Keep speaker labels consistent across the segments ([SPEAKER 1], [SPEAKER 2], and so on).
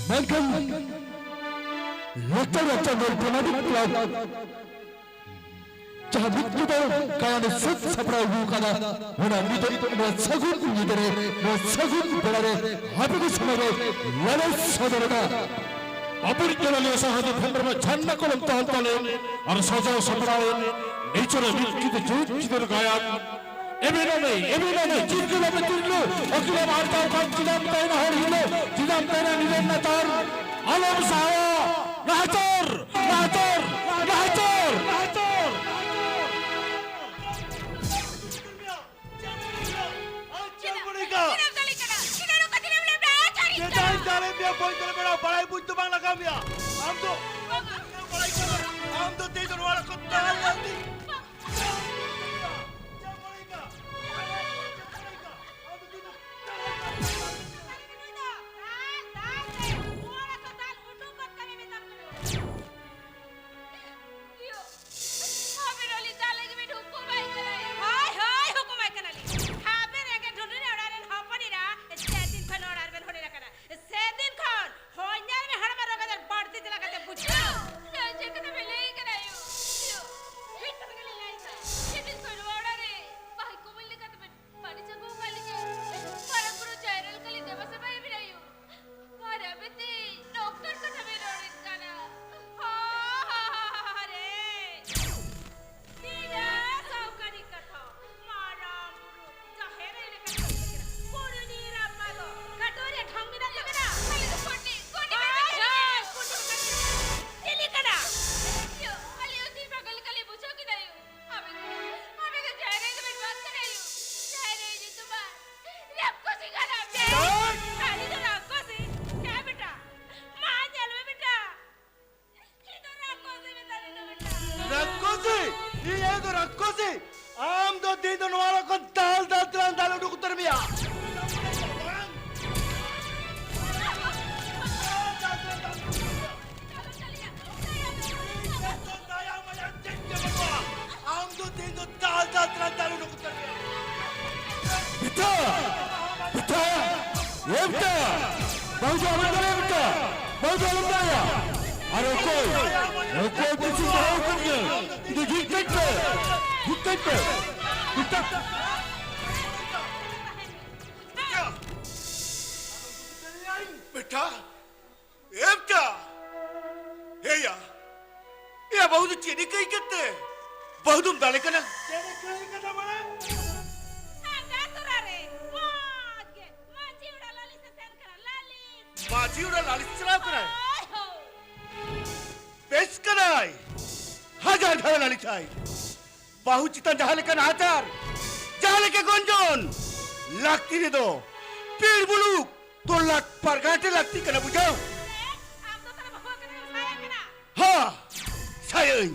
[SPEAKER 1] Malcolm, rata-rata berpenadi kelab. Cahabut kita kawan set seberapa bukan, orang itu sagut ni sagut berada, apa tu sebenarnya, lalu saudara. Apun jalan yang sahadu pemberma canda kolam tahun tahun, ar sajau seberapa, nature kita kita gaya. Ebenane, cinta betul lo. Akibat harta kan cinta pena hari lo, cinta pena nilen natar. Alam saya, natar.
[SPEAKER 2] Bahucitan jahale kan acar, jahale ke gonjon, lakti ni do, pir buluk, tolak pargate lakti kena bujau. Ha, saya.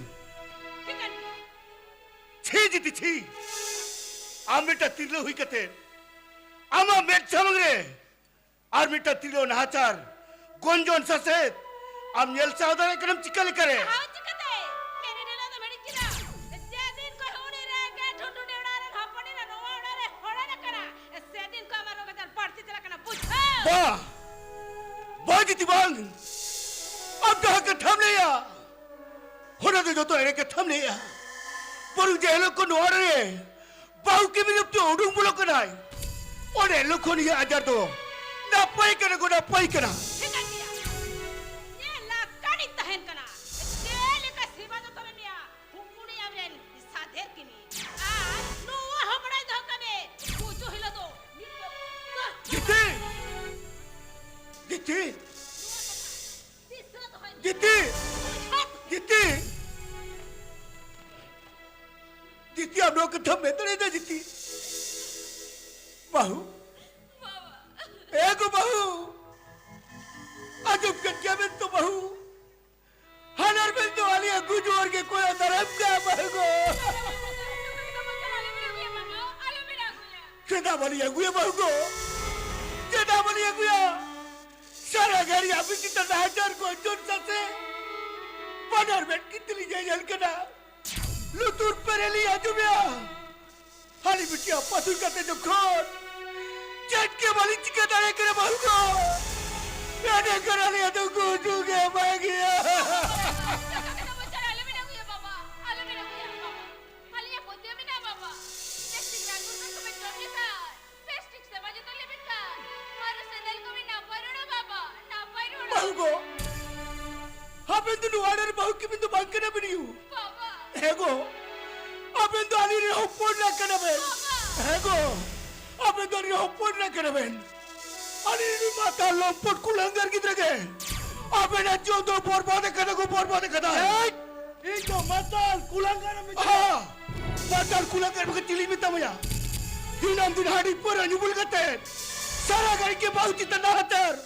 [SPEAKER 2] Ciji ti, amita tilo hui kate, ama met samangre, amita tilo nahacar, gonjon saset, am yel saudara kenam cikali kare. Bagi bang, अब कहाँ के थम ले या, होना तो जो तो ऐसे के थम ले या, पर उसे लोग को नोर रहे, बाहु के भी लोग तो उड़ूंग बुलों को नाई, और ये लोग को नहीं आजार तो, ना पाई करना को ना पाई करना।
[SPEAKER 3] ये लाकानी तहन करना, ये लेकर सीमा तो तुम्हें मिया, हुकुनी अवरेन साधे किनी, नुआ हम बड़ाई धोखा में, पूछो हिला तो,
[SPEAKER 2] Giti am लोग कथम में तो नहीं था Giti बाहु एको बाहु अजब कट्या में तो बाहु हनर में तो वाली अगुज और के कोई तरफ क्या बाहु को चेता वाली अगुया बाहु को चेता वाली अगुया सारा गाड़ी अभी कितना नाचर को जोड़ सकते पनर में कितनी जल करना लुतुर परेली आजुबिया हाली बिटिया पसुर करते जो खोर चट के वाली चिकन दाने करे बाहु को Udah kena lihat aku juga bahagia.
[SPEAKER 3] Jangan kita bicara alamin aku ya Bapa. Alamin aku ya Bapa. Halnya putih mina Bapa. Plastik ragu kan kebetulannya kan. Plastik sama juta lebih kan. Harus sendal kami nampar udah Bapa. Nampar udah.
[SPEAKER 2] Bahu ko. Apa itu nuara bahu kami itu bangkit apa ni?
[SPEAKER 3] Bapa.
[SPEAKER 2] Ego. Apa itu ani ni hopon nak kena ben? Ego. Apa itu ani hopon nak kena ben? Ani ni mata lompot kulanggar kita ke? Apa nak jodoh berbuat kena ko berbuat kena? Itu mata kulanggar macam. Mata kulanggar macam cili minta maya. Dinam din hari pura nyubul kate. Sara gari ke bau kita nak hater.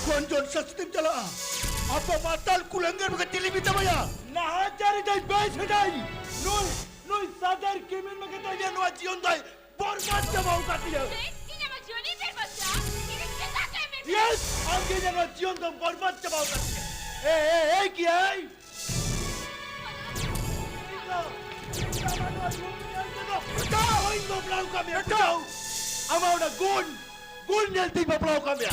[SPEAKER 2] Konjon sastim cala. Apa mata kulanggar macam cili minta maya? Nah cari dah baik sedai. Noi sadar kemen macam tanya noi jion dah. Berbuat jawab kati dia.
[SPEAKER 3] Ini macam Johnny berbahasa. Ini kita kami.
[SPEAKER 2] Yes, angge jangan jion dah berbuat jawab kati dia. Eh, kiai. Tahu ini belau kami, tahu. Ama udah gun nanti belau kami.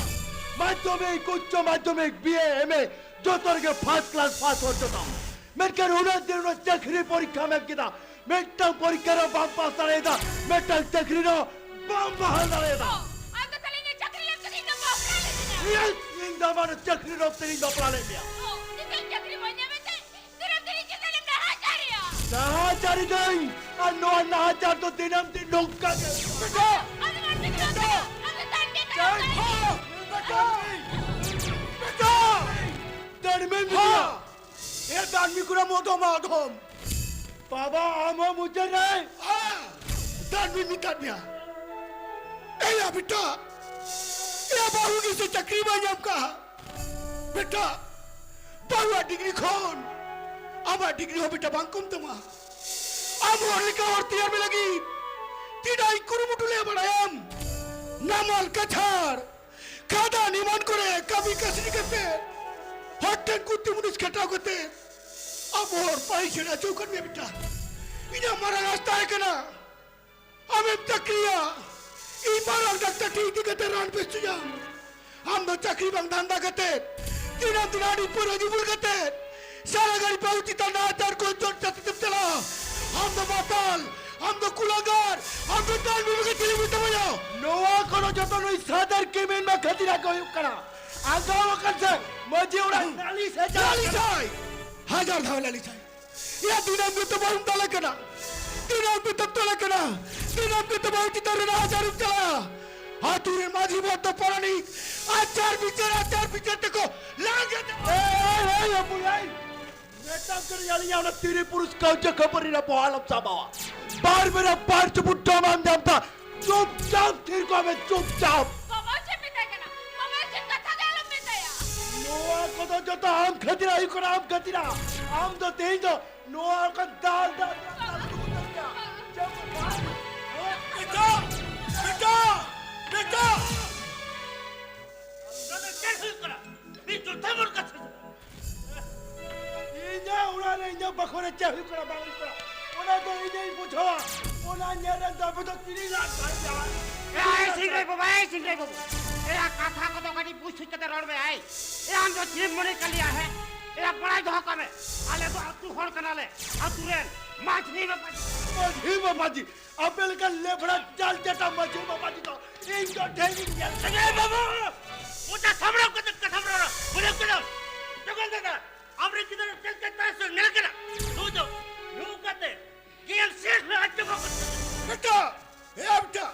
[SPEAKER 2] माध्यमिक BA MA जोतर के first class pass हो चुका हूँ मैं कर उन्हें चक्री परीक्षा में किया मेट्टा परीक्षा रो बम पास करेगा मेट्टा चक्री रो बम बाहर करेगा
[SPEAKER 3] Aku talinya cakri yang tadi nggak mau pernah lihat.
[SPEAKER 2] यस इन दमाने चक्री रो तेरी नपला ले लिया
[SPEAKER 3] Oh, tinggal cakri banyak betul. Terus kita lebih hajar ya.
[SPEAKER 2] नाचारी नहीं अन्नो नाचार तो दिनम दिन लोका के बेटा
[SPEAKER 3] Aku ngerti kerja. Aku tadi kerja.
[SPEAKER 2] बेटा धर्मेंद्र दिया ये दानवी कुरा मोदो माधोम बाबा आमो मुझे नहीं दानवी निकाल दिया ए या बेटा ये बाहु की से चक्री बाजम का बेटा बाहुआ डिग्री खोन अब डिग्री हो बेटा बांकुम तुम अब और लिखा और तैयार में लगी तीडाई कुरुमुटुले बड़ायम नामाल कछार कादा निमान करे कभी कसरी करते हट्टन कुत्ते मुनिस खटाव करते अब और पैसे ना चौकट में बेटा इन्हें हमारा रास्ता है क्या हमें तकरिया इन बार हम डॉक्टर ठीक दिखते रान पे सुझाव हम तो चक्री बंग धंधा करते तीनों दिनाड़ी पूरा जीवन करते सारा गाड़ी पाउची ता नाचार को जोड़ चलते चला हम तो माताल हम तो कुलागार हम तो ताल में के चिली में तमयो नोआ कोनो जतो नो सादर के में खतिरा को करा आगा वकन से मजे उड़ा नाली से जाई हजार धाव लाली जाई या दिना में तो बहुत तले कना दिना में तो तले कना दिना में तो बहुत तरह हजार चला हाथुरे माझी बहुत तो परानी आचार बिचार तको लागे ए अबू आई बेटा कर याली याना तेरे पुरुष का खबर ना पहाड़म साबावा बार मेरा बार चुपटा मान देता चुपचाप थिर को मैं चुपचाप
[SPEAKER 3] Bapak cipta kena. Bapak cipta kagak lebih saya.
[SPEAKER 2] नोआ को तो जो तो आम खतिरा ही को आम खतिरा आम तो तेज तो नोआ का दाल बेटा बेटा बेटा इन्हें उन्होंने इन्हें बखोरे चाहे करा बांगी करा उन्हें तो इन्हें पूछा उन्हें नेरन दबे तो 3 लाख भाई यार
[SPEAKER 4] ए सिंगरे बाबा ए कथा को तो कड़ी पूछ के रोड में आए ए हम तो जीव मने कर लिया है ए बड़ा धोखा में आले तो तू होड़ कनाले आ तुरंत माछली में
[SPEAKER 2] बाजी अबेल का लेफड़ा चाल चटा मछली में बाजी तो एक तो ठेली
[SPEAKER 4] ए बाबू मुझे समरो को कथा समरो बोले करो जगन दादा हमरे किधर चल के पैसे मिल के ना तू जो नु कहते गेम शेष में आज को
[SPEAKER 2] बेटा ए बेटा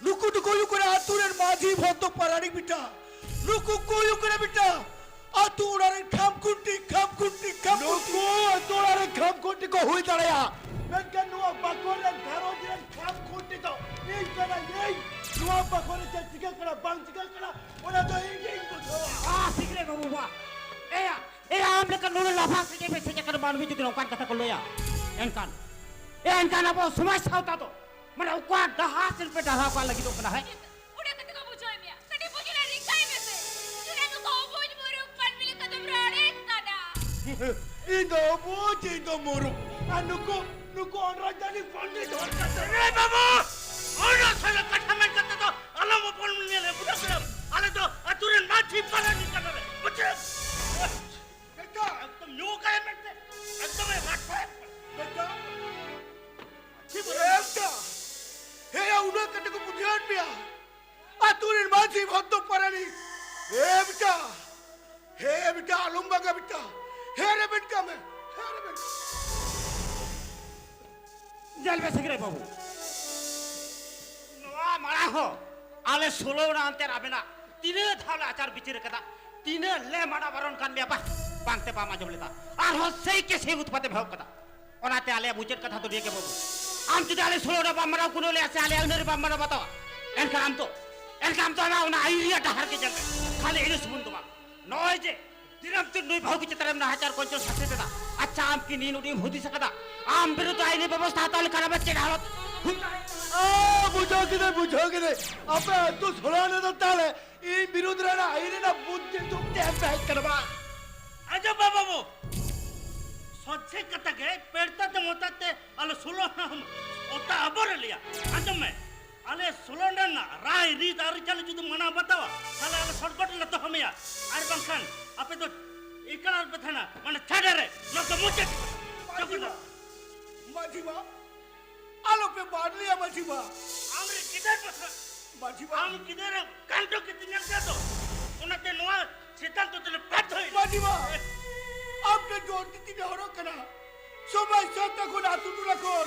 [SPEAKER 2] नुकु तो कोई करे आतुरन माझी बहुत तो परानी बेटा नुकु कोई करे बेटा आतुरन खामकुंटी नुकु आतुरन खामकुंटी को हुई तड़या मैं क्या नुआ बकोरे घरों दिन खामकुंटी तो ये करा ये नुआ बकोरे चिका करा बांग चिका करा उन्हें तो ये को
[SPEAKER 4] आ सिंगरे बाबू वाह ए हम लेकर नून लाफा से पे से कर मानवी जो कान कथा को लोया एनकान अब समस्या होता तो mana ukwa dah पे dah apa lagi tu kena hai
[SPEAKER 3] Udah ketika bujoy mia. Tadi bujoy na ringkai mese. Sudah tu kau buj buruk pan milik kata berade tada.
[SPEAKER 2] Indo muru nuku orang jadi pandi dhor kata
[SPEAKER 4] ए बाबू और साला कथा में करते तो अलम अपन ने ले बुढ़ा कर आले तो अतुरन माछी पालन कर
[SPEAKER 2] হতো পারানি হে বেটা আলমবাগা বেটা হে রে বেটা মে হে রে বেটা
[SPEAKER 4] জলবে সিংরে বাবু নোয়া মারা হো আলে 16 না আনতে রাবে না তিনে ধালে আচার বিচারে কথা তিনে লে মানা বারণ কান মিয়া বা বাংতে পা মাজব লেতা আর হ সেই কে সেই উৎপাতে ভাব কথা ওনাতে আলে বুঝের কথা তো রেখে বাবু আম যদি আলে 16 না বামরা কোন লে আছে আলে আলনের বামরা বাতা এন কাম তো না ওনা আইরিয়াটা হারকে যাবে খালি এনে শুন তোমা নয় যে দিনম তুই নই ভাব কিছু তারে না হাজার কোন সাথে দেতা আচ্ছা আম কি নি নুডি হদি सकदा আম বিরুদ্ধ আইনি ব্যবস্থা তাহলে খারাপ হচ্ছে হালত
[SPEAKER 2] বুঝোগে আপে তো ছড়ানো তো তাহলে এই বিরোধীরা না আইনে না বুদ্ধি তো ট্যাপ ব্যাক করবা
[SPEAKER 5] আজব বাবু সচ্ছে কতকে পেড়তাতে মোতাতে আলো সুলো না হম ওটা আবার লিয়া আজব মে আলে সুলো না রাই রিত আর চলে যদি মনা बतावा তাহলে আলো শর্টকাট না তো হমিয়া আর বাংখান আপে তো ইকলার কথা না মানে ছাড়ে রে লোক মুচে চকুটা
[SPEAKER 2] মাঝিবা আলো পে বাড় লিয়া মাঝিবা
[SPEAKER 5] আমরে কিদার কথা
[SPEAKER 2] মাঝিবা
[SPEAKER 5] আম কিদার কান্টো কে দিন দে তো ওনাতে নোয়া সিদ্ধান্ত তুলে পাঠ হই
[SPEAKER 2] মাঝিবা আপনি জোর দিতে হলো কেন সবাই সত্য কোন আতুটু রাখুন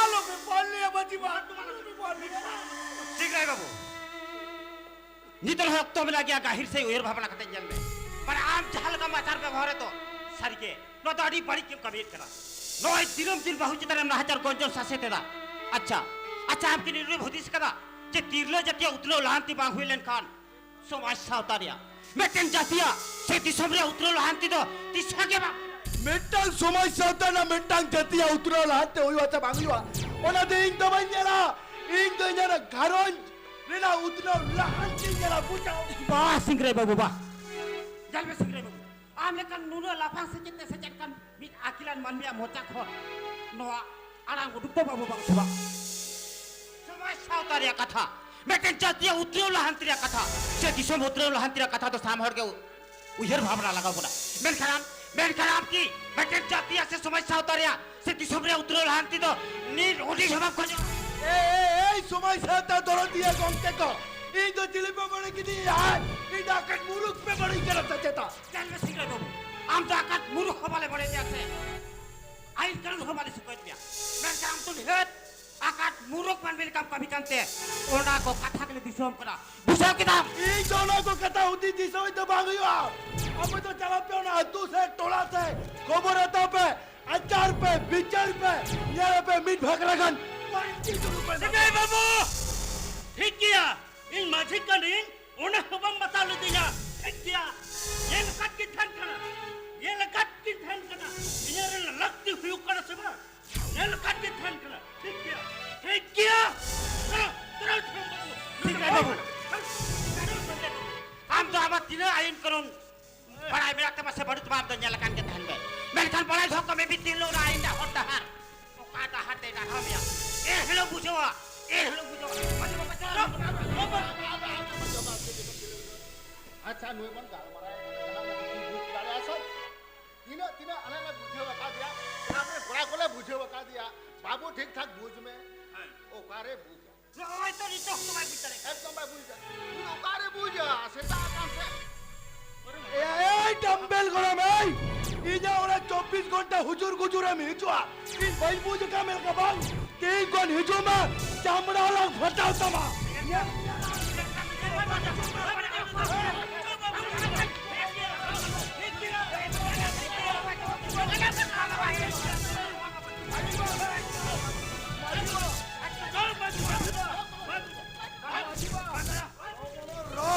[SPEAKER 2] আলো পে বাড় লিয়া মাঝিবা তোমার বাড় লিয়া
[SPEAKER 4] ঠিক রে বাবু নিতল হক তো মিলা গিয়া গাহির से ওর ভাবনা করতে জানবে पर आम झाल का माचार व्यवहार है तो सारी के न तो अड़ी बड़ी क्यों कबीर करा नय दिनम दिन बहु चितर ना हजार गंजन सासे तेदा अच्छा आपकी निर्णय होदिस कदा जे तीरलो जतिया उतलो लांती बांग हुइलेन खान समाज सावतारिया मेटेन जातिया से दिसमरे उतलो लांती तो तिसा के बा
[SPEAKER 2] ಮೆಂಟಲ್ ಸಮಸ್ಯೆ ಅಂತ ಮೆಂಟಲ್ ಜತಿಯ ಉತ್ತರಲ್ಲ ಅಂತ ಹೋಯ್ವತ್ತ ಬಾಂಗ್ಲಿವ ಒನದೆ ಇಂದ ಬಂಜರ ಗಾರೋನ್ ರೇನಾ ಉತ್ತರ ಲಹಂತಿ ಜರ ಬುಟಾ
[SPEAKER 4] बा सिंगरे बाबू बा जलबे सिंगरे बाबू आमे kan nuno lapang secete secetkan mit akilan manmia moca khon noa arang uduk babu bang coba समाज सावतारिया कथा मेटेन जातिया उतरो लहंतिया कथा से दिसम उतरो लहंतिया कथा तो साम हर के उहर भावना लगा बोला मेन खराब की मेटेन जातिया से समाज सावतारिया से दिसम रे उतरो लहंति तो नी ओडी जवाब खोजो
[SPEAKER 2] এই সমস্যা তা ধর দিয়ে গমতে কো এই তো দিলিপ বড় কি দি আর এই ডাকাত মুরুক পে বড় করত চেতা
[SPEAKER 4] जलबे सिंगरे बाबू आम तो आकात मुरुख हवाले बड़े जाते आइन करन हवाले से कोई दिया मैं काम तो हेत आकात मुरुख मान बिल काम कभी जानते ओना को कथा के दिसम करा बुझाओ किताब
[SPEAKER 2] এই জনা কো কথা উদি দিছ ওই তো বাগিয়া আমি তো চালা পেও না তু সে টোলা সে খবর আতা পে আচার পে বিচার পে ইয়ার পে মিট ভাগ রাখন
[SPEAKER 5] सिंगरे बाबू ठीक किया इन माझी का इन उन्हें हबम बता लो दिया ठीक किया ये लकत की धन करना ये लगती हुई कर सबा ये लकत की धन करना ठीक किया चलो
[SPEAKER 4] सिंगरे बाबू आम तो आबा तीन आइन करून पढ़ाई में रखते बसे बड़ी तुम दुनिया लकान के धन में मैं खान पढ़ाई धोखा में भी तीन लोग आइन दा होता हर तो काटा हटे ना हम या ए हेलो बुझो
[SPEAKER 6] अच्छा नुई पण गाल मराय बुक गाले असत तिने आने बुझे बता दिया आपने बड़ा कोले बुझे बता दिया बाबू ठीक ठाक बुझ में ओ कारे बुझ
[SPEAKER 4] ओए तो नी तो तुम्हारे भीतर
[SPEAKER 6] एकदम भाई बुझ तू ओ कारे बुझ सेटा काम से
[SPEAKER 2] এই ডাম্বেল গরম এই এই যে ওরা 24 ঘন্টা হুজুর গুজুরে মিচুয়া এই ভাই বুঝ কামেল কা বাং তেই কোন হিজুমা চামড়া লাগ ফটাও তমা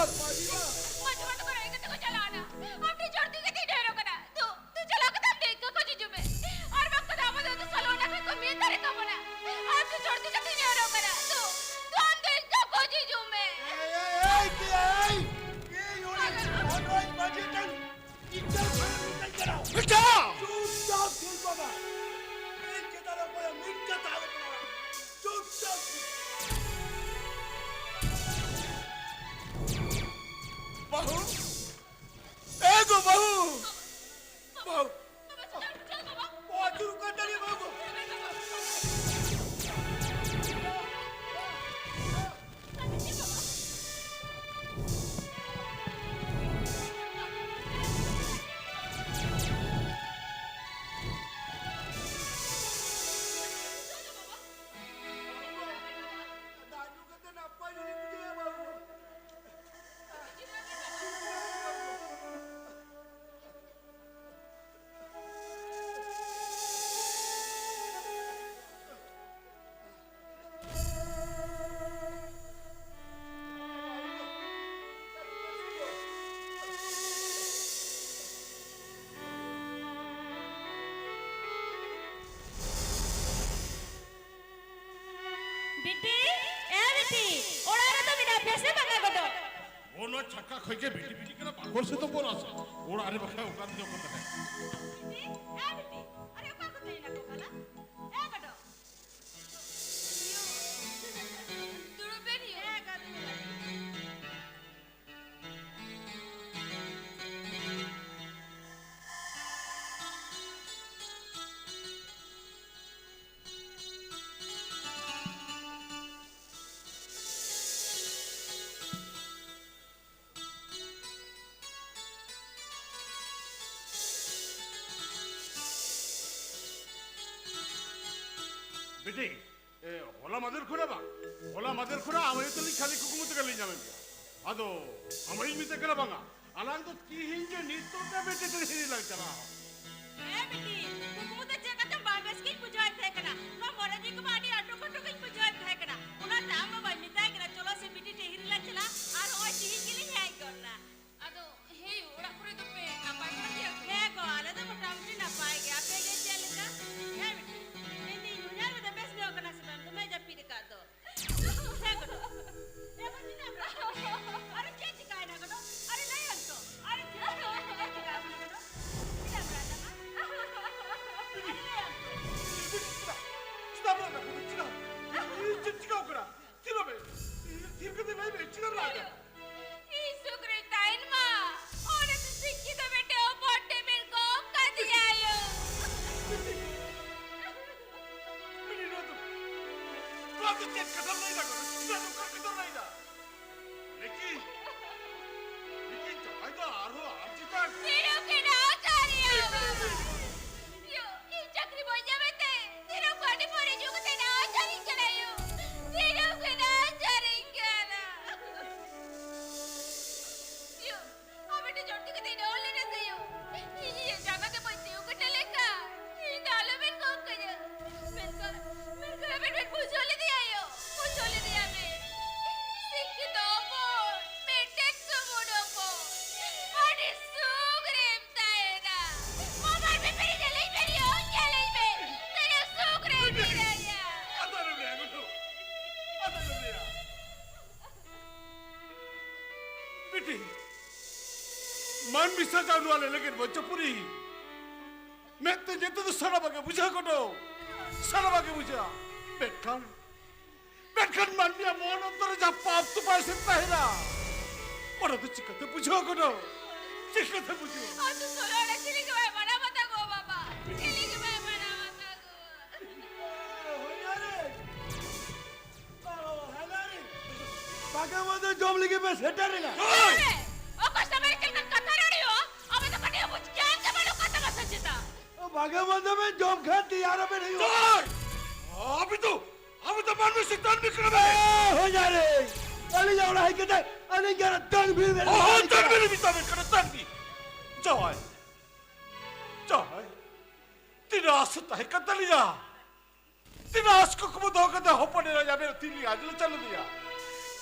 [SPEAKER 3] मत करो एक तो चलाना अपनी जोड़ती के तीन ढेरों करा तू चला के तुम देख को जीजू में और वक्त दामद तो सलोना के को मिल तेरे का बना आप तू जोड़ती के तीन ढेरों करा तू हम देख को जीजू बिटी ए बिटी ओड़ा तो बिना पैसे मांगा गटो
[SPEAKER 6] ओनो छक्का खोजे बेटी बेटी के पागल से तो बोल आसा ओड़ा अरे बखा उकार दे कोता है
[SPEAKER 3] बिटी ए बिटी अरे का को देना को खाला ए गटो दुरुबे नहीं ए का दे
[SPEAKER 6] बेटी ए होला मदर खुना आवे तो खाली कुकुमत कर ले जावे अदो हमें मिते करा बांगा अलांग तो की हिंजे नीतो ते बेटे तो हिरी लग चला
[SPEAKER 3] ए बिटी कुकुमुते जगह तो बाबेस की पुजाय थे कना तो मोरे जी को बाडी आटो कटो की पुजाय थे कना उना दाम में मिता कना चलो से बिटी टेहिरी ला चला और ओय टी गिली है करना अदो हे ओड़ा पुरे तो पे ना पाई कर दिया हे को आले तो मोटामटी ना पाएगे आपे ये चल का हे बिटी नहीं यूनियन में बेस में करना से तो मैं जब पीर का दो हे करो ए बच्ची ना अरे क्या चिकाय ना करो अरे नहीं हंसो अरे क्या चिकाय ना करो क्या बरादा
[SPEAKER 6] स्टॉप ना चिरा चिचिका ओकरा चिरो बे तीर के नहीं बे चिरा लागा
[SPEAKER 3] ई सुग्रे टाइम मा और तो सिक्की तो बेटे ओ बर्थडे मेरे को का दिया आयो
[SPEAKER 6] मेरी रो तो चेक खत्म नहीं लगा चिरा तो खत्म नहीं था लेकिन जो आइदा आरो आर्जिता
[SPEAKER 3] तेरे के ना करिया यो ई चक्री बोल जावे ते तेरे पानी परे जो के ना चली चलायो तेरे के ना चलेंगे ना यो अब बेटे जोटी के देने ओले ना सयो ये जगह के पैसे को टलेका ई डालो में को करे मेरे बेटे पूछोले दिया यो पूछोले दिया मैं सिक्की तो बोल बेटे सुमुडो को अरे सुग्रेम ताएगा मोबाइल में मेरी चले मेरी ओ चले में तेरे सुग्रेम मेरा या
[SPEAKER 6] आता रे गुटू आता रे बेटी मन मिसा जाने वाले लेकिन वो चपुरी मैं तुझे तो सारा बाके बुझा कटो सारा बाके बुझा बैठकर मन में मोन अंदर जा पाप तो पास सकता है ना और तो चिकते बुझो कटो चिकते बुझो
[SPEAKER 3] और तू सोलो ना चिली के भाई बना मत गो बाबा चिली के भाई बना मत गो
[SPEAKER 2] बाके मत जॉब लेके मैं सेटर रहेगा
[SPEAKER 3] अरे ओ कस्टमर के कथा रही हो अब तो कटिया बुझ के के बड़ो कथा बस सचता
[SPEAKER 2] बाके मत में जॉब खाती यार में नहीं
[SPEAKER 6] अभी तो मन में शैतान भी कर रहा है
[SPEAKER 2] हो जा रे अली जाओ रहा है कहते अली क्या तन भी मेरे
[SPEAKER 6] ओह तन भी नहीं तन कर तन भी जाओ तेरा आसता है कतलिया तेरा आस को कब दो कदा हो पड़े ना मेरे तीली आज ले चल दिया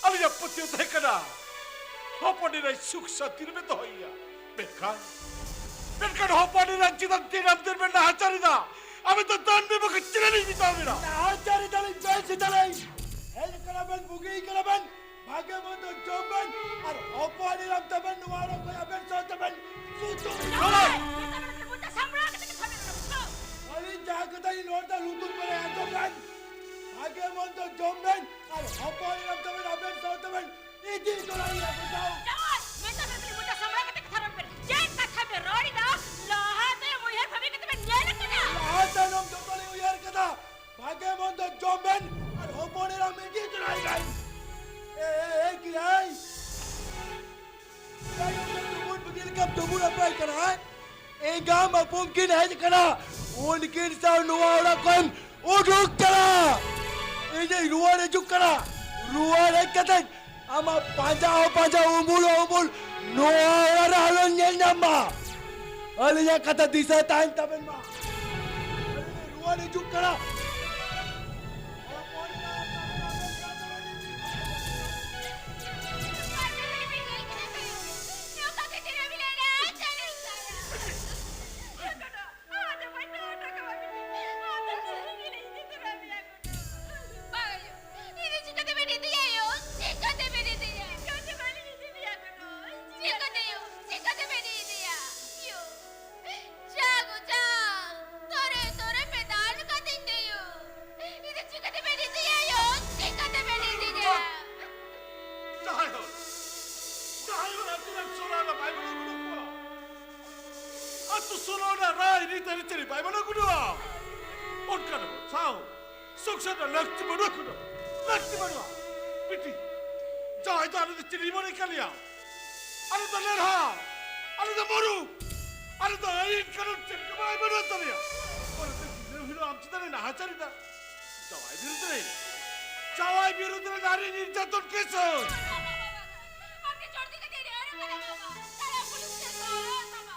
[SPEAKER 6] अली जब पुत्ती होता है कदा हो पड़े ना सुख साथी में तो होइया बेकार हो पड़े ना जितना तेरा अंदर में ना चारी था अबे तो तन भी बक चिरे नहीं बीता मेरा
[SPEAKER 2] ना चारी तले बेल से तले हेल कराबन बुगी कराबन भागे मत जॉबन और ओपाडी राम तबन नुवारो को अबे सो तबन सुतु
[SPEAKER 3] मुझे संभरा के खाने को
[SPEAKER 2] अली जागता ही नोरता लुतुर पर आ तो बन भागे मत जॉबन और ओपाडी राम तबन अबे सो तबन इदी तो नहीं बताओ
[SPEAKER 3] जवान मैं तो मुझे संभरा के खाने पर जेन का खाने रोड़ी ना लोहा ते मुझे भाभी के तुम्हें न्याय करना
[SPEAKER 2] आता नम तो तले यार कदा भागे मत जॉबन और ओपाडी राम इदी तो नहीं गई ए की आई तुम बगिल कब तुम अप्लाई करा है ए गांव में पुमकिन है करा उनके साथ नुवाड़ा कौन उठुक करा ए जे रुवाड़े जुक करा रुवाड़े कते आमा पांजा उमुल नुवाड़ा हालो नम्मा अलिया कता दिशा टाइम तबन मा रुवाड़े जुक करा Solona Rai Ritari Bimanakuda. What kind of sound? Success and Laktimanukuda. Laktimanua. Pity. Joy out of the Chirimoni Kalia. Another Lerha. Another Moru. Another Ain Karut Chikamaya. What is the Amsterdam and Hacharita? Joy Birutri. Joy Birutri Nari in Jaton Kesson.
[SPEAKER 3] আপনি চড় দিকে দিয়ে রে বাবা তারা police কে ধরো বাবা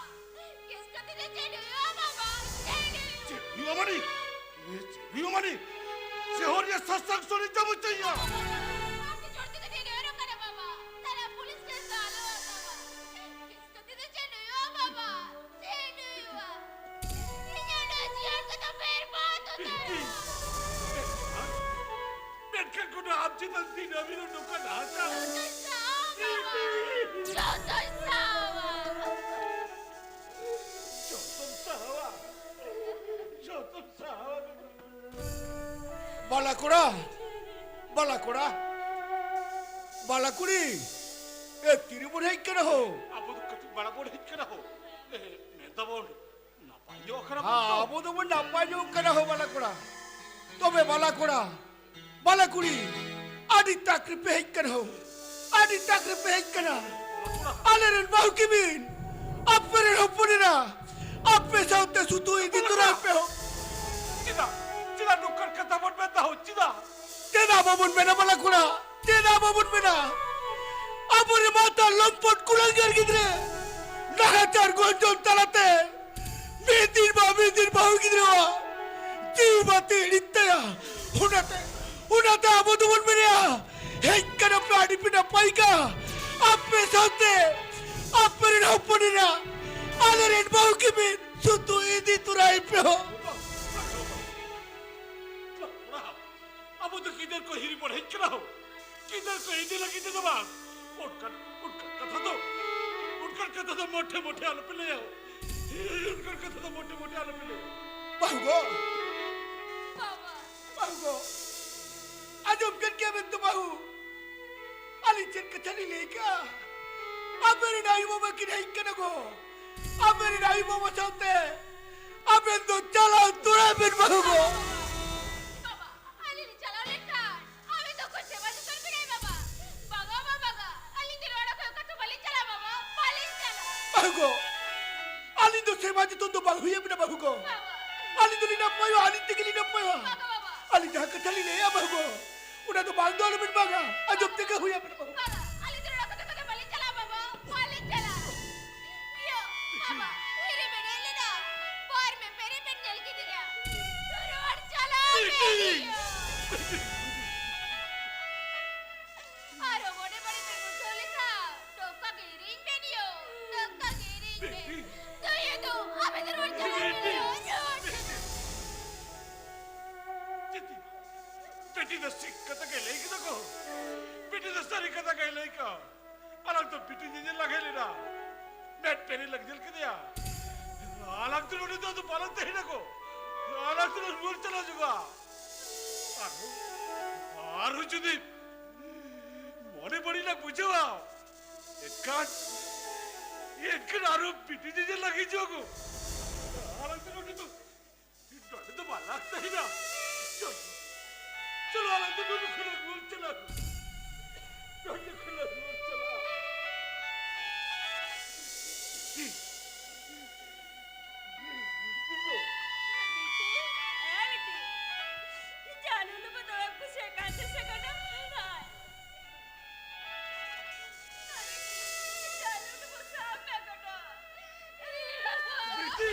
[SPEAKER 3] case করতে দে চেয়ে ও বাবা
[SPEAKER 2] Yumani! Yumani! Sehoria Sasak Soni Jamuchaya!
[SPEAKER 3] আপনি চড় দিকে দিয়ে রে বাবা তারা পুলিশ কে ধরো বাবা কেস করতে দে চেয়ে ও বাবা চেয়ে ইনানা জিয়ার কথা ফের বাত হতো
[SPEAKER 2] Metkan kuda amchi tanti nabino nuka nasa.
[SPEAKER 3] Jotoy sawa
[SPEAKER 2] Jotom sawa. Jotom sawa. Balakura. Balakura. Balakuri. Tiribur hai kena ho.
[SPEAKER 5] Abu tu kati balapur hit kena ho. Neta bol. Napayo kena.
[SPEAKER 2] Ha, abu tu pun napayo kena ho balakura. Tobe balakura. Balakuri. Adi takri pehik kena ho. Adi takri pehik kena. Aleren bau kimin. Aperen ho punira. Ape saute sutu ini turai pe ho. Cida nukkar kata bon benda ho. Cida babun benda balakura. Cida babun benda. Apure mata lompot kulangar gidre. Nahachar gonjon talate. Medir bau gidre wa. Jiwati ittaya. Unate abu tu bon benda. Hei kana pradi pina paika. Ape saute. Aperen ho punira. Aleren bau kimin. Sutu ini turai pe ho. Abu tu kider ko hiri por hechra ho. Kider ko hindi lagi de daba. Utkar kata to mote alu pile ho. Utkar kata to mote alu pile. Bahugo. Bahugo. Ajum kan kya bentu bahu. Ali chen kachani leka. Aberi nahi mama kinai kana go. Aberi nahi mama saute. Abendo chala tura ben bahugo.
[SPEAKER 3] বাবা আলিনি চালাও লেখা আমি তো কোন সেবা তো করবি নাই বাবা বাবা আলি দিল ওরা কই কত বলি চালা বাবা বলি চালা
[SPEAKER 2] Bahugo. Ali do sema de todo bahu ye bina bahugo. Ali do lina poyo ali tigili na poyo.
[SPEAKER 3] বাবা
[SPEAKER 2] Ali dah kachali le ya bahugo. Udah tu bang dolo bin baga. Ajum tega huya bin bahugo.
[SPEAKER 3] বাবা আলি দিল ওরা কত বলি চালা বাবা বলি চালা ইয়ো বাবা হিরে বেরেলে না পর মে পেরে পেন জল কি দিরা রোড চালা আরো বড় বড় পেন চলে খা টোকা গিরিং বেনিও টোকা গিরিং বে তো ये तो अबे तो रोड चाला
[SPEAKER 2] Peti da sik kata ke lei kita ko. Peti da sari kata ke lei ka. Alang to peti je lagele na. Net peri lag jel ke dia. Alang to udah tu palan te na ko. Alang to road chala juga. Aru judi. Mone badi na bujhawa. Ekkan aru peti je lagi jogo. Alang to udah tu palan te na. चलो आलम तो दूध खुला road चला
[SPEAKER 3] जानू ने बताया कुछ second ना जानू ने वो साफ ना कटा
[SPEAKER 2] बेटी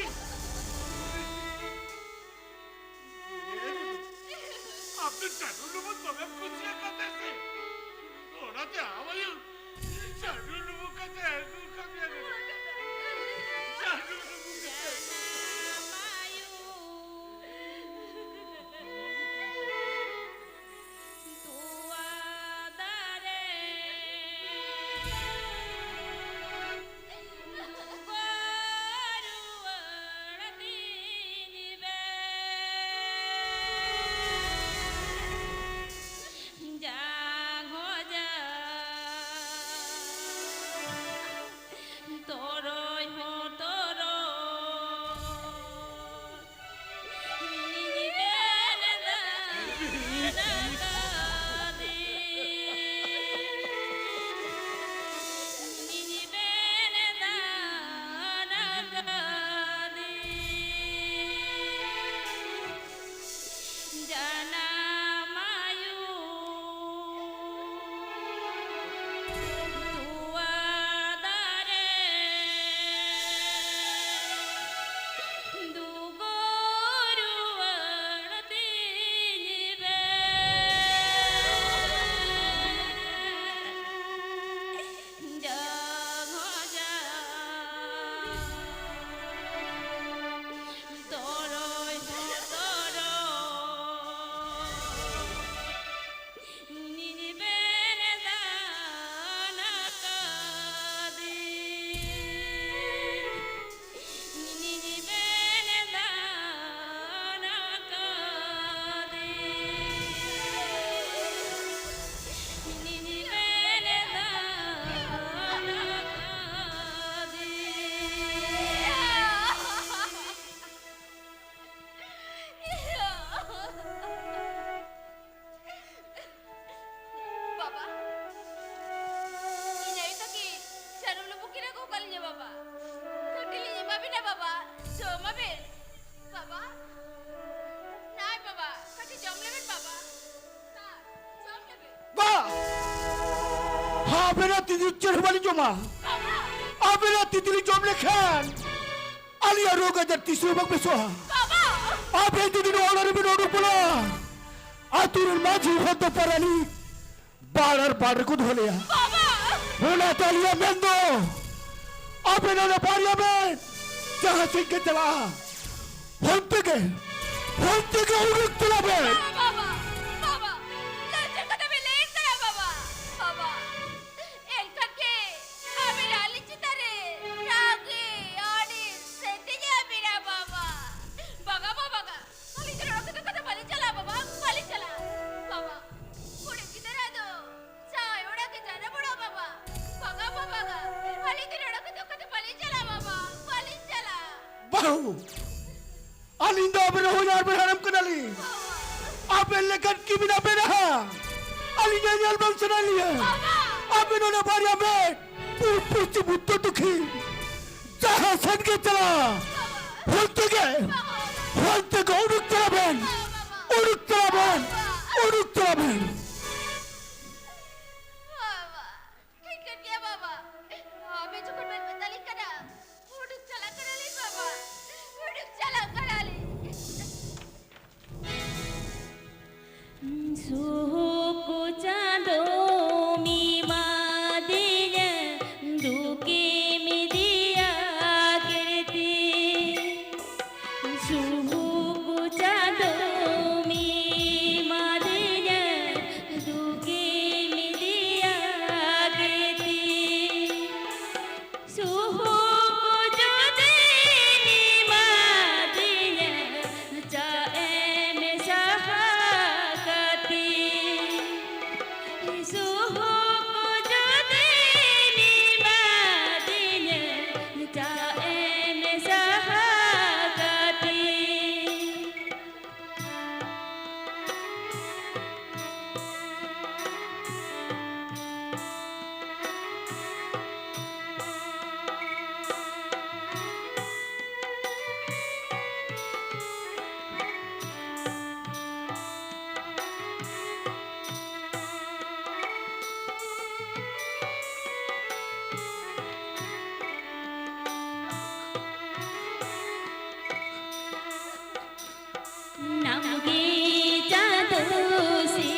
[SPEAKER 2] आपने जानू ने वो तुम्हें कुछ क्या कहते थे थोड़ा तो आवाज़ जानू ने वो कहते हैं तू कभी आगे जानू ने वो कहते हैं
[SPEAKER 3] জমাবেন বাবা নাই বাবা কাটি জম নেবেন বাবা না জম নেবেন
[SPEAKER 2] বা হাবেরা তিদির বাড়ি জমা
[SPEAKER 3] বাবা
[SPEAKER 2] আবেরা তিদির জমলে খান আলিয়া রোগাজার তিসুর বাগ বেসো
[SPEAKER 3] বাবা
[SPEAKER 2] আবে দিদির অর্ডার বিন অর্ডার পোলা আতুর মাঝি হতে পারানি বাড়ার বাড় কো ধলিয়া
[SPEAKER 3] বাবা
[SPEAKER 2] হোনা তালিয়া মেন্দো আবে না পারিয়াবেন যাহা সিংকে চলা হন থেকে উড়ুক তোলাবেন
[SPEAKER 3] বাবা বাবা লজ্জার কথা বলেন না বাবা বাবা এলকাকে আমি রালি চিতারে রাগে আড়ি সেতে যাবে না বাবা বাবা বাবা খালি তোর রক্ত কথা বলে চলা বাবা বলে চলা বাবা ওরে কিদারা দো চাই ওরা কে জানা বড় বাবা বাবা বাবা খালি তোর রক্ত কথা বলে চলা বাবা বলে চলা
[SPEAKER 2] বাহু আলিন্দা আবে হো যার হারাম কনালি আবে লেকন কি বিনা বেরহা আলিন্দা জাল বংশনা লিয়া আবে না পারিয়াবেন পুষ্টি বুদ্ধ দুঃখী যাহা সনকে চলা হন থেকে উড়ুক তোলাবেন উড়ুক তোলাবেন
[SPEAKER 3] বাবা ঠিক আছে বাবা আমি যখন বলবো তালি করা উড়ুক চালা করালি বাবা উড়ুক চালা করালি
[SPEAKER 7] सुको चाँदो मीमा दिया दुके में दिया करती सुको चाँदो मीमा दिया दुके में दिया करती सुको जो देनी मा दिया चाहे में सहाकती सुहो को जो देनी मा दिया चाहे में सहाकती নামগে চাঁদো সে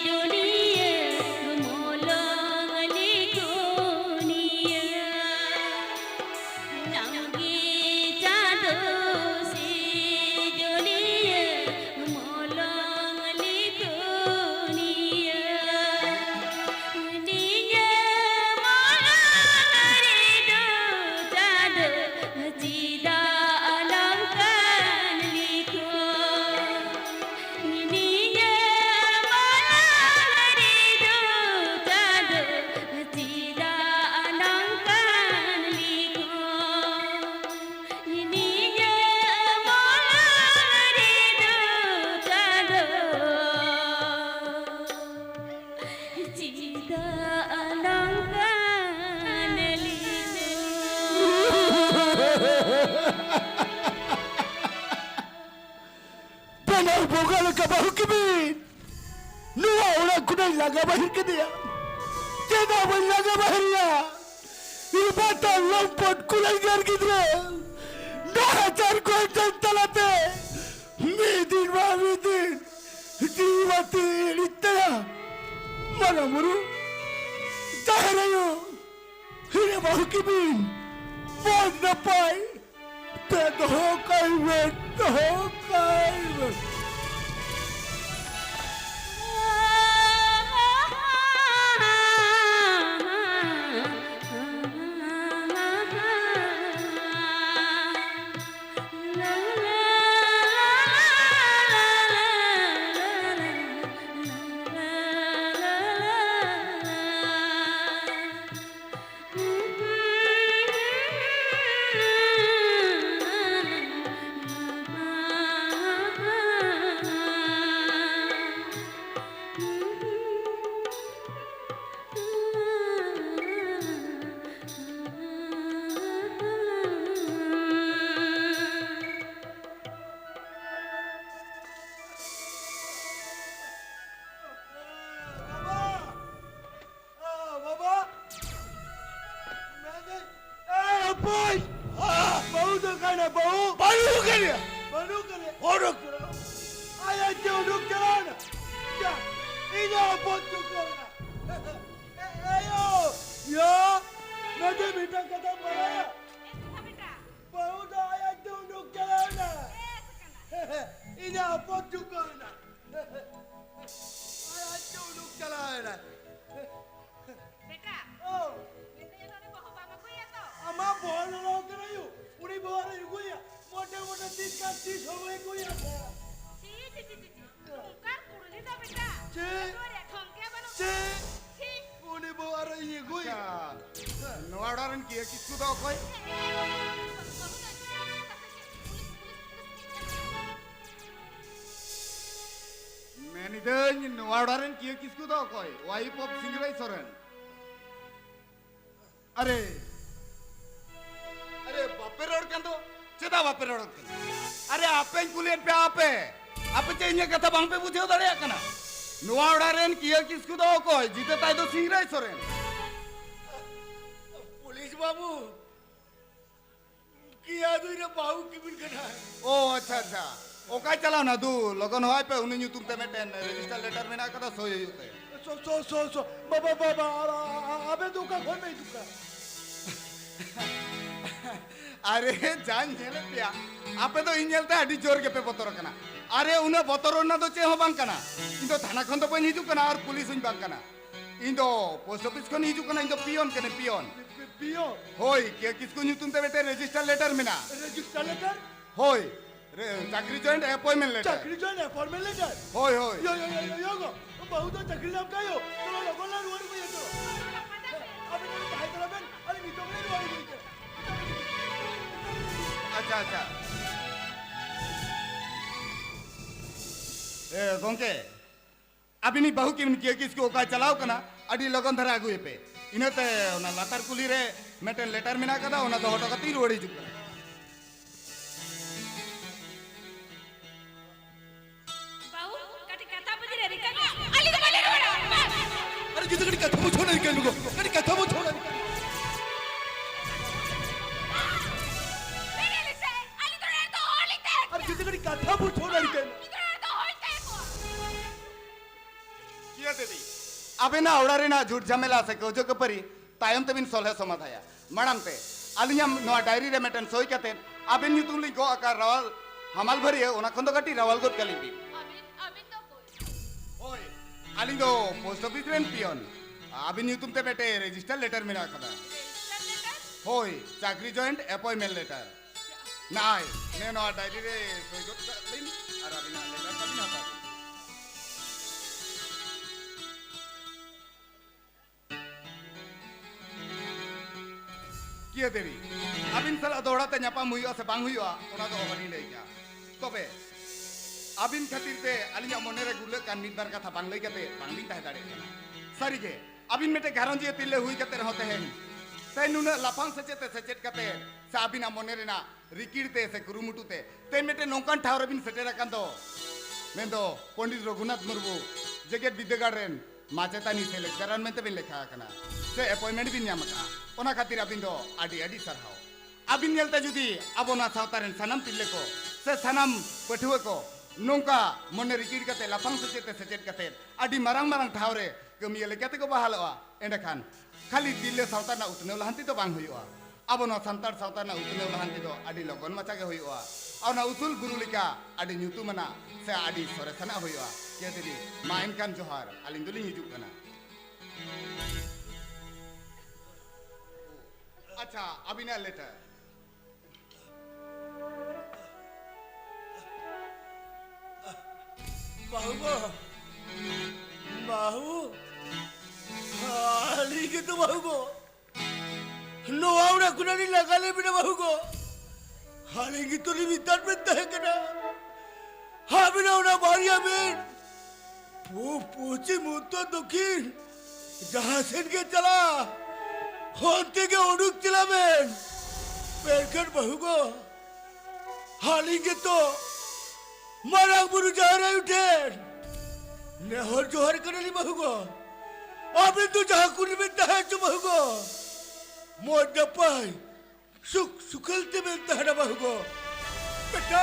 [SPEAKER 7] দুনিয়া মোলংলি কোনিয়া নামগে চাঁদো সে দুনিয়া মোলংলি কোনিয়া নিয়া মোলংরি দো চাঁদো জিদা অলংকার লিখো নিয়া মোলংরি দো চাঁদো জিদা অলংকার লিখো নিয়া মোলংরি দো চাঁদো জিদা অলংকার লিখো
[SPEAKER 2] Penal bogal ka bahu kibin. Nuwa orang kunai laga bahir ke dia. Cina pun laga bahir ya. Ibata lompot kulai gar gidra. Nahacar ko jantalate. Midin wa midin. Jiwati itya. Mana muru. Jaharayo. Hire bahu kibin. Bod na pai. Tedokai wet. Tedokai wet.
[SPEAKER 7] la
[SPEAKER 2] Boy! Bau tu kan bau? Bau kan ya? Bau kan ya? Hodok. Ayah jodok jalan. Ya, ini apa tu kau na? Ayo, ya, nanti minta kata mana? Bau tu ayah jodok jalan na. Ini apa tu kau na? Ayah jodok jalan na.
[SPEAKER 3] बेटा
[SPEAKER 2] Oh.
[SPEAKER 3] ये तो बहु बाबा को या तो
[SPEAKER 2] अम्मा बोल रहा हूँ क्या यू उन्हीं बोल रही हूँ या मोटे मोटे 30 का 30 हो गए कोई आता
[SPEAKER 3] ची ची ची ची तुमकार कुड़ली तो बेटा
[SPEAKER 2] ची।
[SPEAKER 3] तोरे ठोंके बनो
[SPEAKER 2] ची।
[SPEAKER 3] ची
[SPEAKER 2] उन्हीं बोल रही है कोई
[SPEAKER 6] नवाडारन किए किसको दो कोई मैंने तो नवाडारन किए किसको दो कोई वाइफ ऑफ सिंगराई सोरेन अरे अरे बापे रोड कंदो चेता बापे रोड कंदो अरे आपे कुलेन पे आपे चाहिए कथा बांग पे बुझे दड़े कना नवाडारन किए किसको दो कोई जीते ताई तो सिंगराई सोरेन
[SPEAKER 2] पुलिस बाबू किया तू इन्हें बाबू की बिल करना है
[SPEAKER 6] ओ अच्छा अच्छा ओकाय चलाओ ना तू लगन होय पे उन्हें न्यू तुमते में टेन रजिस्टर लेटर में ना कदा सोय होते
[SPEAKER 2] सो बाबा बाबा अबे तू का खोल में तू का
[SPEAKER 6] अरे जान झेले पिया आपे तो इंजेलते अडी जोर के पे बतरो कना अरे उन्हें बतरो ना तो चे हो बांग कना इन तो थाना खन तो पे हिजु कना और पुलिस उन बांग कना इन तो पोस्ट ऑफिस खन हिजु कना इन तो पियोन कने पियोन
[SPEAKER 2] पियो
[SPEAKER 6] होय के किसको न्यू तुमते बेटे रजिस्टर लेटर में ना
[SPEAKER 2] रजिस्टर लेटर
[SPEAKER 6] होय चाकरी जॉइंट अपॉइंटमेंट लेटर
[SPEAKER 2] चाकरी जो है फॉर्मल लेटर
[SPEAKER 6] होय होय
[SPEAKER 2] यो गो बाबू तो चाकरी नाम का यो तो लोगों ला रुवारी को ये तो अबे तो बाहर तरफ है अरे नीचे में रुवारी को ये
[SPEAKER 6] अच्छा अच्छा ए गोंके अभी नहीं बहु की किए किसको का चलाओ कना अडी लगन धरा आगु पे इनते ना लातार कुली रे मेटन लेटर मिना कदा ओना तो हटो कती रोड़ी जुक
[SPEAKER 3] बाऊ कटी कथा बजी रे रिका अली तो बोले रोड़ा
[SPEAKER 2] अरे जितने कड़ी कथा छोड़ नहीं कर लूँगा कड़ी कथा वो छोड़
[SPEAKER 3] मेरे लिसे अली तो रे तो होली ते
[SPEAKER 2] अरे जितने कड़ी कथा वो छोड़ नहीं कर
[SPEAKER 3] इधर तो होली ते को
[SPEAKER 6] किया देदी अबे ना ओड़ा ना झूठ झमेला से को जो कपरी तायम ते बिन सोलह समाधाया मड़म ते अलियम नो डायरी रे मेटन सोई कते अबे नी तुली गो आकार रवल हमाल भरी है ओना खंदो कटी रवल गोत कलिबी
[SPEAKER 3] अभी तो कोई
[SPEAKER 6] ओए अलिंग दो पोस्ट ऑफिस रेन पियोन अभी न्यू तुमते बेटे रजिस्टर लेटर मिला कदा होय चाकरी जॉइंट अपॉइंटमेंट लेटर नाय ने नो डायरी रे सोई गोत दिन और अभी ना लेटर कभी ना पाती किया तेरी अबिन सला दौड़ाते न्यापाम हुई से बांग हुई ओना तो ओहनी ले गया तबे अबिन खातिर ते अलिया मोने रे गुले कान मिट बार कथा बांग ले कते बांगली ताहे दाड़े कना सारी के अबिन मेटे घरन जे तिले हुई कते रहते हैं ते नुने लाफांग सचेत कते से अबिना मोने रे ना रिकिड़ते से कुरुमुटुते ते मेटे नोंकान ठावर अबिन सेटेरा कान दो मैं तो पंडित रघुनाथ मुर्मू जगत विद्यागार रेन माचेतानी से लेक्चरन में ते बिन लेखा कना से अपॉइंटमेंट बिन न्यामका ओना खातिर अबिन दो आडी आडी सरहाव अबिन नेलते जुदी अबोना सावतारेन सनम तिले को से सनम पठुए को नोंका मोने रिकिड़ कते लाफांग सचेत कते आडी मारांग मारांग ठावरे कमिया लेकाते को बहालवा एंडखान खाली दिल्ले सावताना उतने लहांती तो बांग हुआ अबोना संतार सावताना उतने लहांती तो आडी लगन माचा के हुआ और ना उसूल गुरु लिका आडी न्यूतुमना से आडी सोरेसना हुआ के तेरी माइन कान जोहार अलिंदुली हिजुक कना अच्छा अबिना लेटर
[SPEAKER 2] बाहू बाहू हाली के तो बाहू को नो आवड़ा कुनानी लगा ले बिना बाहू को हाली की तो लिमिटर में तय करना हाँ बिना उना बारिया में पूछी मुद्दा दुखी जहाँ से के चला होते के उड़ुक चला में पैरकर बाहू को हाली के तो मारांग बुरु जा रहे उठे नेहर जोहर करली बहुगो अबे तू जहां कुनी में तहे जो बहुगो मोर दपाई सुखलते मिलता है ना बहू को बेटा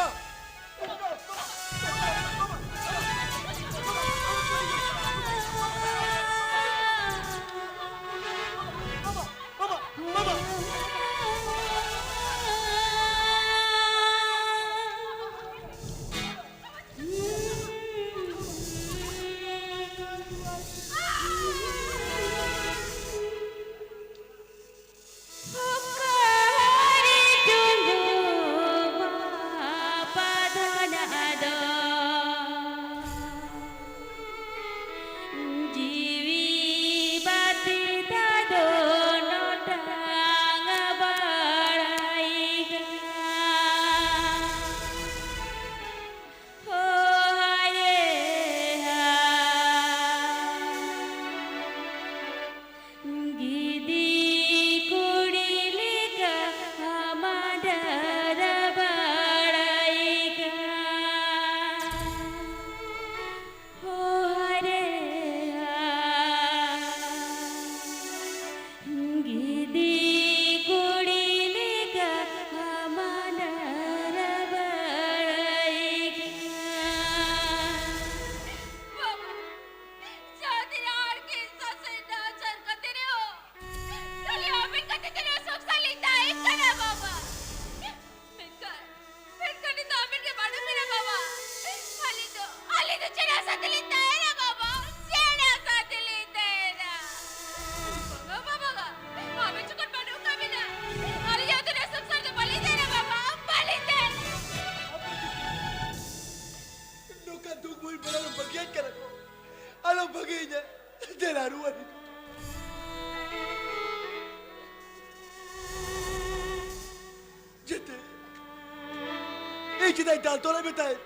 [SPEAKER 2] Kita dalto na betay.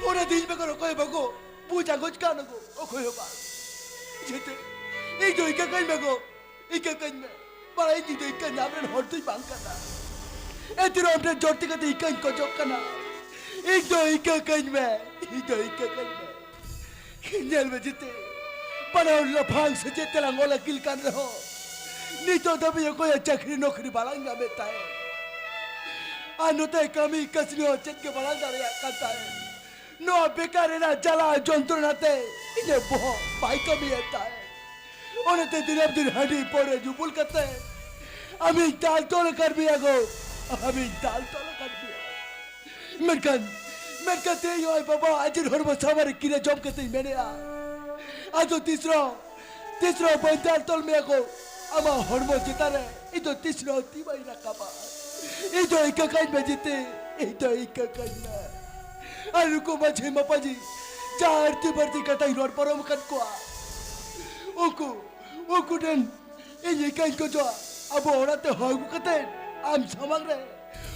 [SPEAKER 2] Ora din ba ko koy bago. Puja goj ka na ko. O koy ba. Jete. Ei do ikakan bago. Ikakan na. Para ei do ikan na apne hortoi bang kana. Etiro apne jorti ka ikan ko jok kana. Ei do ikakan me. Ei do ikakan me. Kinjal me jete. Para la phang se jete la ngola kil kan raho. Ni to dabi ko ya chakri nokri balanga betay. Anote kami kasni ochet ke bala dare kanta hai no bekare na jala jontrona te ine boh bai kami eta hai onate dinab din hadi pore jubul karte hai ami dal tol kar biya go ami dal tol kar biya merkan te yo ai baba ajir horba samare kire job kate mene a ajo tisro bai dal tol me go ama hormo jitare ido tisro ti bai rakaba Ito ikakan ba jite? Ito ikakan na. Ano ko ba jema pa ji? Jarti barti katay lor parom kat ko. Oku den. Ini kan ko jo. Abo ora te hoy kate. Am samang re.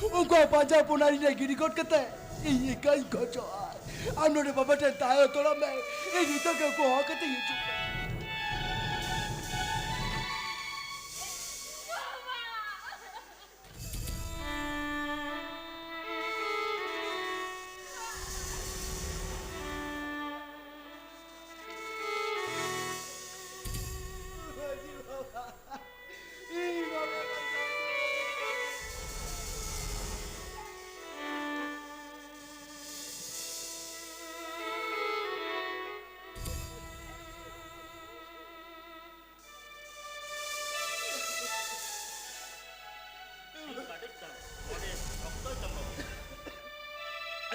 [SPEAKER 2] Oku paja punari ne giri kot kate. Ini kan ko jo. Am no de baba te tayo tola me. Ini to ko ho kate yichu.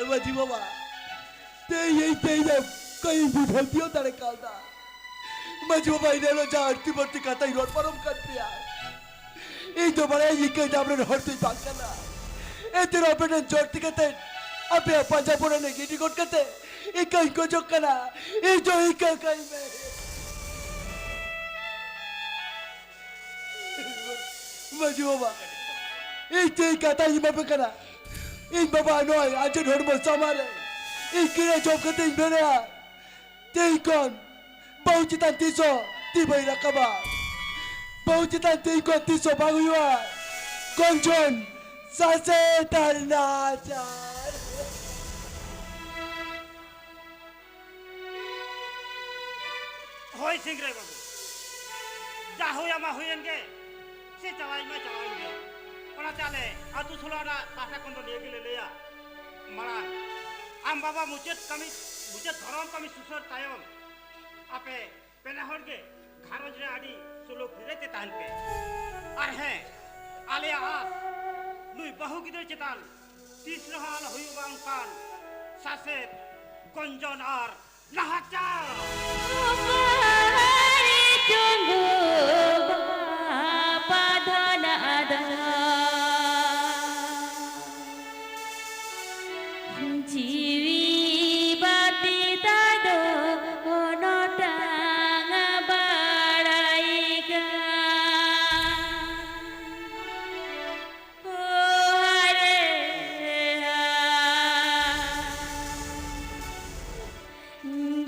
[SPEAKER 2] Waji baba, te na kay budhal diyo tare kalda. Waji baba ina lo jarti barti kata irot parom kat piya. Ito bara ikai damre horti bangkana. Ete ro apne jarti kate, ape panja pura ne gidi got kate. Ikai ko jokana, ito ikai kai me. Waji baba, ite kata ima pe kana. In baba noy ajin hormo samare ikire jokate berea teikon paucitan tiso tibai rakaba paucitan teikon tiso baguywa konjon sase tarnajar
[SPEAKER 5] hoy singre babu ja hoya ma hoyenge se chawai ma chawaenge
[SPEAKER 4] ᱚᱱᱟ ᱛᱟᱞᱮ ᱟᱛᱩ ᱥᱳᱞᱟᱱᱟ ᱯᱟᱦᱴᱟ ᱠᱷᱚᱱ ᱫᱚ ᱱᱤᱭᱟᱹ ᱜᱮᱞᱮ ᱞᱟᱹᱭᱟ ᱢᱟᱲᱟᱝ ᱟᱢ ᱵᱟᱵᱟ ᱢᱩᱪᱟᱹᱫ ᱫᱷᱚᱨᱚᱢ ᱠᱟᱹᱢᱤ ᱥᱩᱥᱟᱹᱨ ᱛᱟᱭᱚᱢ ᱟᱯᱮ ᱯᱮᱱᱟ ᱦᱚᱲ ᱜᱮ ᱜᱷᱟᱨᱚᱸᱡᱽ ᱨᱮ ᱟᱹᱰᱤ ᱥᱩᱞᱩᱠ ᱵᱷᱤᱨᱟᱹᱭ ᱛᱮ ᱛᱟᱦᱮᱱ ᱯᱮ ᱟᱨ ᱦᱮᱸ ᱟᱞᱮᱭᱟᱜ ᱟᱸᱥ ᱱᱩᱭ ᱵᱟᱹᱦᱩ ᱜᱤᱫᱽᱨᱟᱹ ᱪᱮᱛᱟᱱ ᱛᱤᱥ ᱨᱮᱦᱚᱸ ᱟᱞᱚ ᱦᱩᱭᱩᱜᱼᱟ ᱚᱱᱠᱟᱱ ᱥᱟᱥᱮᱛ ᱜᱚᱧᱡᱚᱱ ᱟᱨ নাহাচার
[SPEAKER 7] বাহারে চন্দ্র বাপাধনাদা জিবি বাতি দাদো অনটাঙা বাড়াইগা ও হারে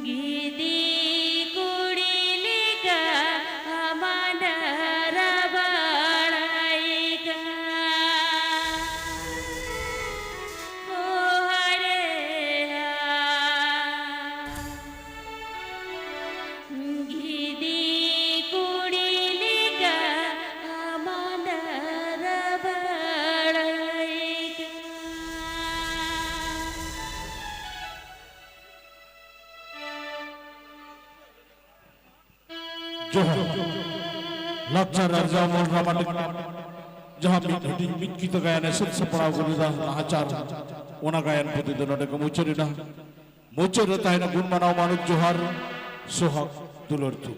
[SPEAKER 7] গিদি কুড়িলিকা আমাডারা বাড়াইগা ও হারে গিদি কুড়িলিকা আমাডারা বাড়াইগা
[SPEAKER 1] जोहर लक्षण राजा मोल रामाटिक जहां मिटकित गायन सुख सपड़ा गुरुदा नाचार ओना गायन प्रति दोनों को मुचरिना मुचर तायना गुण मनाव मानुक जोहर सुहाग दुलर्तु